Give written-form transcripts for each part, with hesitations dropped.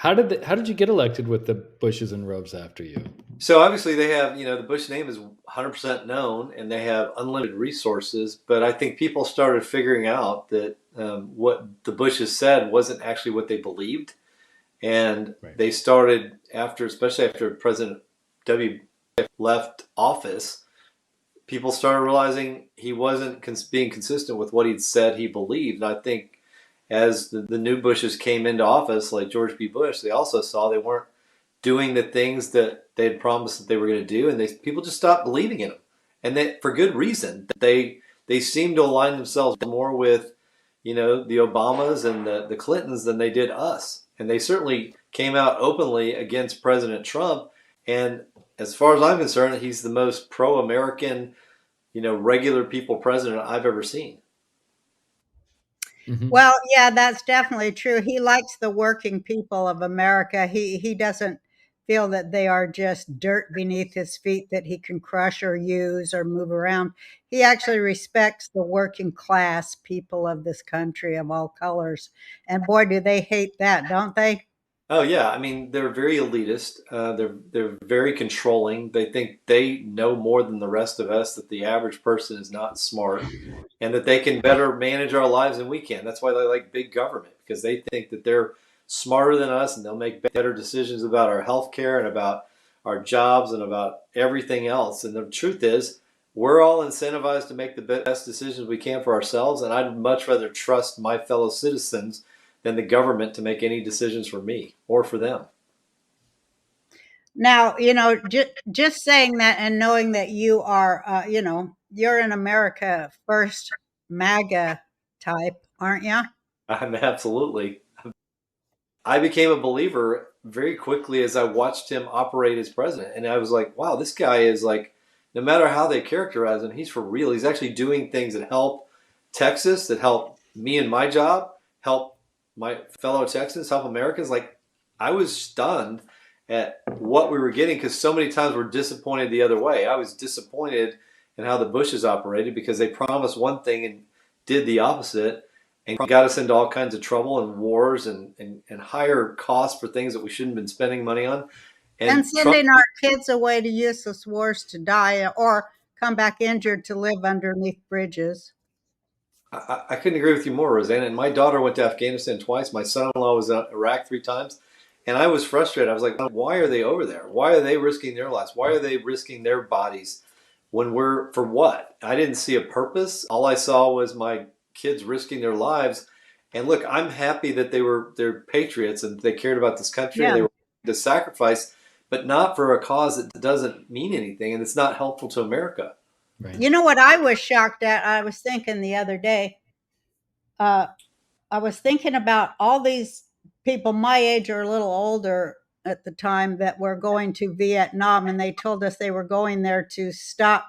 how did you get elected with the Bushes and Robes after you? So obviously they have, the Bush name is 100% known and they have unlimited resources. But I think people started figuring out that what the Bushes said wasn't actually what they believed. And Right. they started especially after President W left office, people started realizing he wasn't being consistent with what he'd said he believed. And I think as the new Bushes came into office, like George B. Bush, they also saw they weren't doing the things that they had promised that they were going to do, and people just stopped believing in them, and that for good reason. They seemed to align themselves more with, the Obamas and the Clintons than they did us, and they certainly came out openly against President Trump. And as far as I'm concerned, he's the most pro-American, regular people president I've ever seen. Mm-hmm. Well, yeah, that's definitely true. He likes the working people of America. He doesn't feel that they are just dirt beneath his feet that he can crush or use or move around. He actually respects the working class people of this country of all colors. And boy, do they hate that, don't they? Oh yeah, I mean they're very elitist. They're very controlling. They think they know more than the rest of us. That the average person is not smart, and that they can better manage our lives than we can. That's why they like big government, because they think that they're smarter than us and they'll make better decisions about our health care and about our jobs and about everything else. And the truth is, we're all incentivized to make the best decisions we can for ourselves. And I'd much rather trust my fellow citizens than the government to make any decisions for me or for them. Now, just saying that and knowing that you are, you're an America First MAGA type, aren't you? I'm absolutely. I became a believer very quickly as I watched him operate as president. And I was like, wow, this guy is like, no matter how they characterize him, he's for real. He's actually doing things that help Texas, that help me and my job, help my fellow Texans, help Americans. Like, I was stunned at what we were getting, because so many times we're disappointed the other way. I was disappointed in how the Bushes operated because they promised one thing and did the opposite, and got us into all kinds of trouble and wars and higher costs for things that we shouldn't have been spending money on. And And Trump, sending our kids away to useless wars to die or come back injured to live underneath bridges. I couldn't agree with you more, Roseanne. And my daughter went to Afghanistan twice. My son-in-law was in Iraq 3 times. And I was frustrated. I was like, why are they over there? Why are they risking their lives? Why are they risking their bodies when we're, for what? I didn't see a purpose. All I saw was my kids risking their lives. And look, I'm happy that they're patriots and they cared about this country and Yeah. they were willing to sacrifice, but not for a cause that doesn't mean anything and it's not helpful to America. Right. You know what I was shocked at? I was thinking the other day, uh, I was thinking about all these people my age or a little older at the time that were going to Vietnam, and they told us they were going there to stop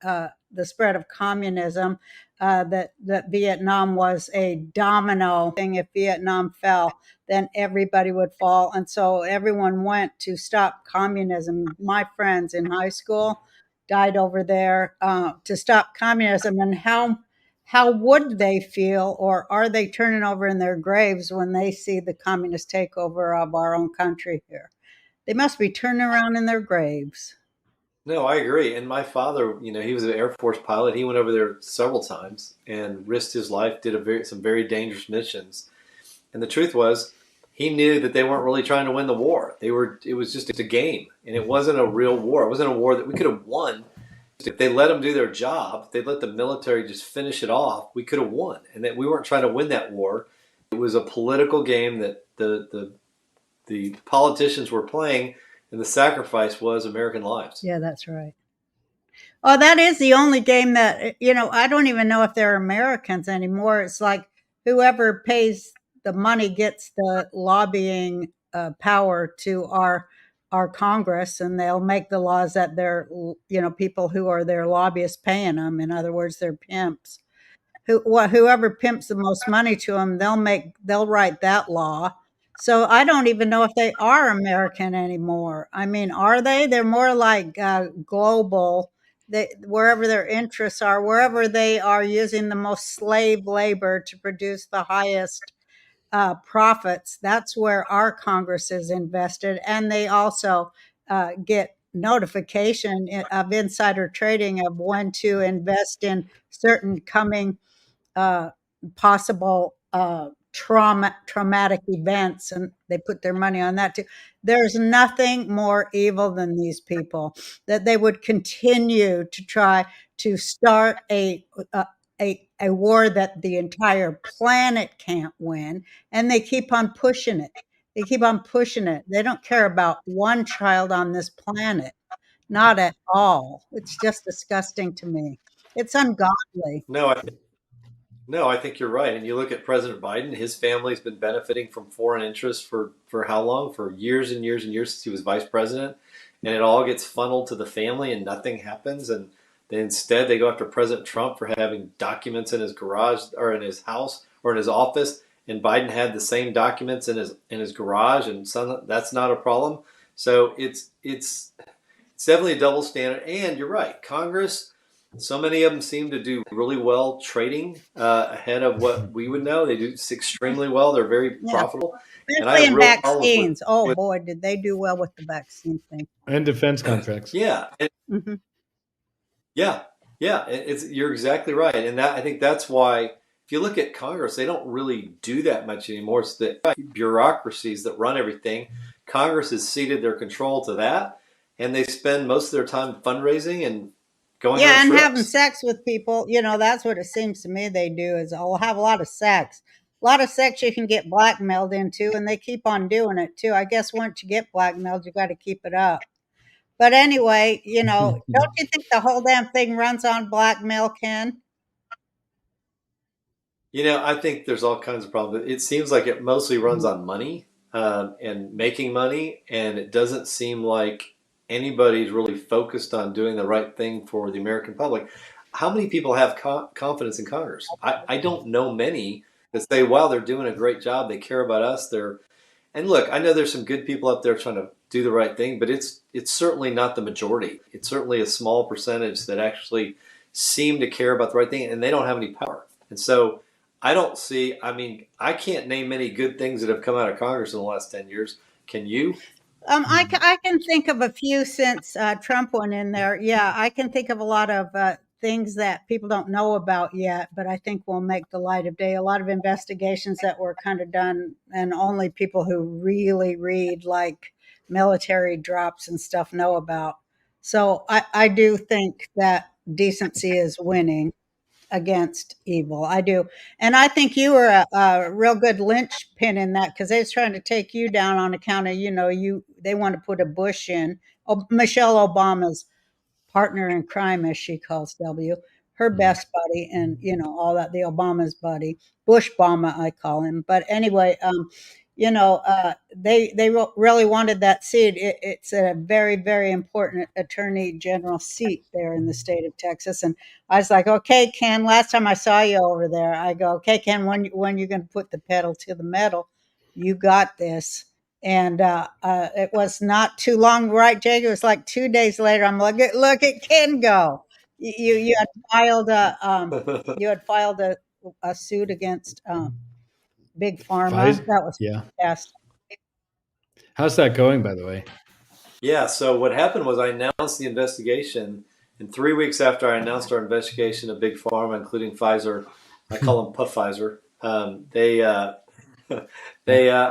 the spread of communism. That Vietnam was a domino thing. If Vietnam fell, then everybody would fall, and so everyone went to stop communism. My friends in high school died over there to stop communism, and how would they feel, or are they turning over in their graves when they see the communist takeover of our own country here? They must be turning around in their graves. No, I agree. And my father, he was an Air Force pilot. He went over there several times and risked his life, did some very dangerous missions. And the truth was, he knew that they weren't really trying to win the war. It was just a game, and it wasn't a real war. It wasn't a war that we could have won. If they let them do their job, if they let the military just finish it off, we could have won. And that we weren't trying to win that war. It was a political game that the politicians were playing, and the sacrifice was American lives. Yeah, that's right. Oh, that is the only game that, I don't even know if they're Americans anymore. It's like whoever pays the money gets the lobbying power to our Congress, and they'll make the laws that they're, people who are their lobbyists paying them. In other words, they're pimps. Whoever pimps the most money to them, they'll write that law. So I don't even know if they are American anymore. I mean, are they? They're more like global. Wherever their interests are, wherever they are using the most slave labor to produce the highest profits. That's where our Congress is invested, and they also get notification of insider trading of when to invest in certain coming uh, possible traumatic events, and they put their money on that too. There's nothing more evil than these people, that they would continue to try to start a war that the entire planet can't win, and they keep on pushing it. They keep on pushing it. They don't care about one child on this planet, not at all. It's just disgusting to me. It's ungodly. No, I think you're right. And you look at President Biden, his family's been benefiting from foreign interests for how long? For years and years and years since he was vice president. And it all gets funneled to the family and nothing happens. And then instead they go after President Trump for having documents in his garage or in his house or in his office. And Biden had the same documents in his garage, and that's not a problem. So it's definitely a double standard. And you're right, Congress. So many of them seem to do really well trading ahead of what we would know. They do extremely well. They're very profitable. And I Especially have in real problems vaccines. Oh boy, did they do well with the vaccine thing. And defense contracts. Yeah, Mhm. yeah. You're exactly right, and I think that's why if you look at Congress, they don't really do that much anymore. It's the bureaucracies that run everything. Congress has ceded their control to that, and they spend most of their time fundraising and going Yeah, on and trips. having sex with people, that's what it seems to me they do is I'll have a lot of sex. A lot of sex you can get blackmailed into, and they keep on doing it too. I guess once you get blackmailed, you got to keep it up. But anyway, don't you think the whole damn thing runs on blackmail, Ken? I think there's all kinds of problems. It seems like it mostly runs Mhm. on money and making money, and it doesn't seem like anybody's really focused on doing the right thing for the American public. How many people have confidence in Congress? I don't know many that say, "Wow, they're doing a great job. They care about us." And look, I know there's some good people up there trying to do the right thing, but it's certainly not the majority. It's certainly a small percentage that actually seem to care about the right thing, and they don't have any power. And so I don't see. I mean, I can't name many good things that have come out of Congress in the last 10 years. Can you? I can think of a few since Trump went in there. Yeah, I can think of a lot of things that people don't know about yet, but I think will make the light of day. A lot of investigations that were kind of done, and only people who really read like military drops and stuff know about. So I do think that decency is winning against evil. I do. And I think you were a real good linchpin in that, because they was trying to take you down on account of, they want to put a Bush in. Michelle Obama's partner in crime, as she calls W, her best buddy, and all that. The Obama's buddy, Bush Obama, I call him. But anyway, they really wanted that seat. It's a very, very important attorney general seat there in the state of Texas. And I was like, okay, Ken. Last time I saw you over there, I go, okay, Ken, when you going to put the pedal to the metal? You got this. And it was not too long, right, Jake? It was like 2 days later. I'm like, look at Ken go. You had filed a suit against Big Pharma. Pfizer? That was Yeah. fantastic. How's that going, by the way? Yeah. So what happened was I announced the investigation, and 3 weeks after I announced our investigation of Big Pharma, including Pfizer, I call them Puff Pfizer. I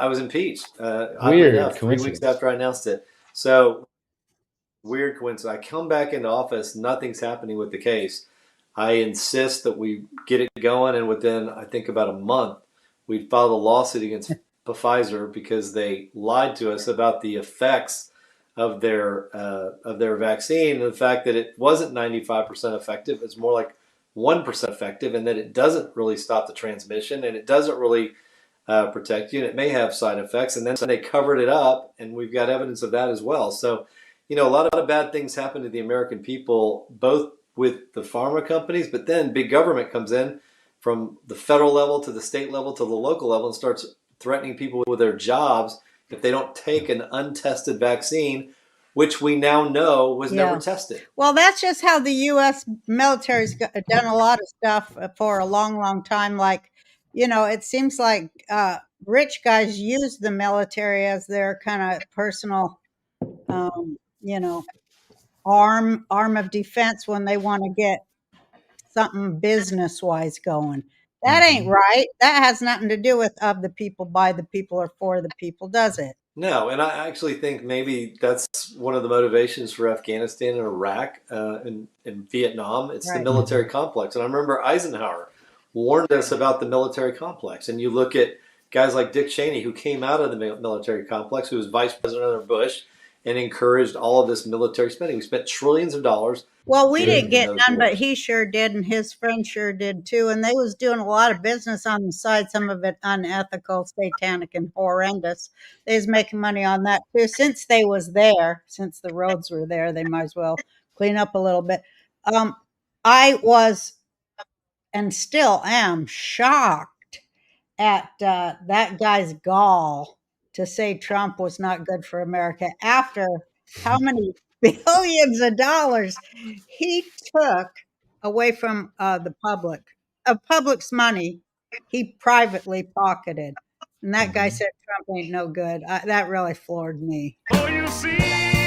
was impeached. Oddly Weird enough, 3 weeks coincidence. after I announced it. So weird coincidence. I come back into office, nothing's happening with the case. I insist that we get it going, and within I think about a month, we filed a lawsuit against Pfizer because they lied to us about the effects of their vaccine, and the fact that it wasn't 95% effective. It's more like 1% effective, and that it doesn't really stop the transmission, and it doesn't really protect you, and it may have side effects. And then they covered it up, and we've got evidence of that as well. So, a lot of bad things happen to the American people, both with the pharma companies, but then big government comes in from the federal level to the state level to the local level and starts threatening people with their jobs if they don't take an untested vaccine, which we now know was never tested. Well, that's just how the U.S. military's done a lot of stuff for a long, long time. Like, it seems like rich guys use the military as their kind of personal, you know, arm of defense when they want to get something business wise going. That ain't Mhm. right. That has nothing to do with of the people, by the people, or for the people, does it? No, and I actually think maybe that's one of the motivations for Afghanistan and Iraq and Vietnam. It's the Right. military complex. And I remember Eisenhower warned us about the military complex. And you look at guys like Dick Cheney, who came out of the military complex, who was vice president under Bush, and encouraged all of this military spending. We spent trillions of dollars Well, we didn't in get those none, but wars. he sure did, and his friend sure did too. And they was doing a lot of business on the side, some of it unethical, satanic, and horrendous. They was making money on that too. Since they was there, since the roads were there, they might as well clean up a little bit. Um, I was and still am shocked at that guy's gall to say Trump was not good for America after how many billions of dollars he took away from the public, of public's money he privately pocketed. And that guy Mhm. said Trump ain't no good. That really floored me. Oh, you see.